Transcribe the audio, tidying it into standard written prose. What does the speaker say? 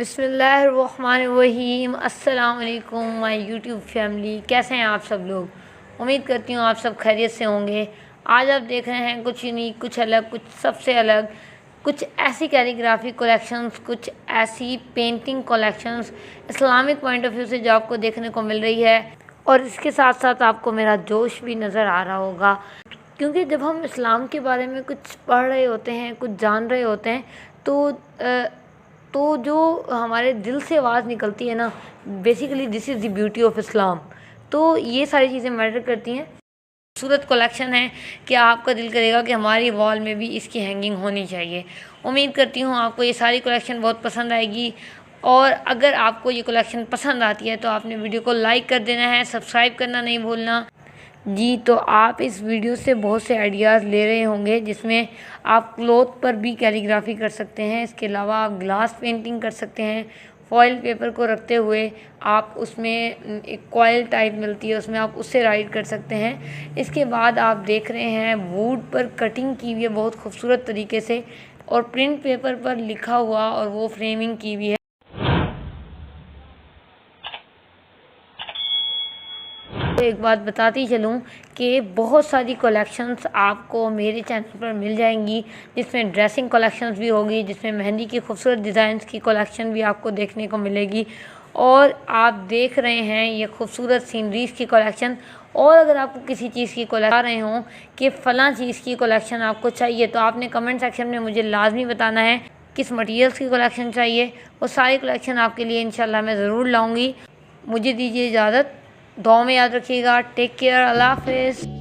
बिस्मिल्लाहिर्रहमानिर्रहीम। अस्सलाम वालेकुम माय यूट्यूब फैमिली, कैसे हैं आप सब लोग। उम्मीद करती हूँ आप सब खैरियत से होंगे। आज आप देख रहे हैं कुछ यूनिक, कुछ अलग, कुछ सबसे अलग, कुछ ऐसी कैलीग्राफी कलेक्शंस, कुछ ऐसी painting collections Islamic point of view से जो आपको देखने को मिल रही है। और इसके साथ साथ आपको मेरा जोश भी नज़र आ रहा होगा, क्योंकि जब हम इस्लाम के बारे में कुछ पढ़ रहे होते हैं, कुछ जान रहे होते हैं, तो जो हमारे दिल से आवाज़ निकलती है ना, basically this is the beauty of Islam. तो ये सारी चीज़ें मैटर करती हैं। खूबसूरत कलेक्शन है कि आपका दिल करेगा कि हमारी वॉल में भी इसकी हैंगिंग होनी चाहिए। उम्मीद करती हूँ आपको ये सारी कलेक्शन बहुत पसंद आएगी। और अगर आपको ये कलेक्शन पसंद आती है तो आपने वीडियो को लाइक कर देना है, सब्सक्राइब करना नहीं भूलना जी। तो आप इस वीडियो से बहुत से आइडियाज़ ले रहे होंगे, जिसमें आप क्लॉथ पर भी कैलीग्राफी कर सकते हैं। इसके अलावा आप ग्लास पेंटिंग कर सकते हैं। फॉइल पेपर को रखते हुए आप उसमें एक कॉइल टाइप मिलती है, उसमें आप उससे राइट कर सकते हैं। इसके बाद आप देख रहे हैं वुड पर कटिंग की हुई है बहुत खूबसूरत तरीके से, और प्रिंट पेपर पर लिखा हुआ और वो फ्रेमिंग की हुई है। एक बात बताती चलूँ कि बहुत सारी कलेक्शंस आपको मेरे चैनल पर मिल जाएंगी, जिसमें ड्रेसिंग कलेक्शंस भी होगी, जिसमें मेहंदी की खूबसूरत डिज़ाइंस की कलेक्शन भी आपको देखने को मिलेगी। और आप देख रहे हैं ये खूबसूरत सीनरीज़ की कलेक्शन। और अगर आपको किसी चीज़ की बता रहे हों कि फ़लाँ चीज़ की कलेक्शन आपको चाहिए, तो आपने कमेंट सेक्शन में मुझे लाजमी बताना है किस मटेरियल्स की कलेक्शन चाहिए। वो सारी कलेक्शन आपके लिए इंशाल्लाह मैं ज़रूर लाऊँगी। मुझे दीजिए इजाज़त, दुआ में याद रखिएगा। टेक केयर, अल्लाह हाफ़िज़।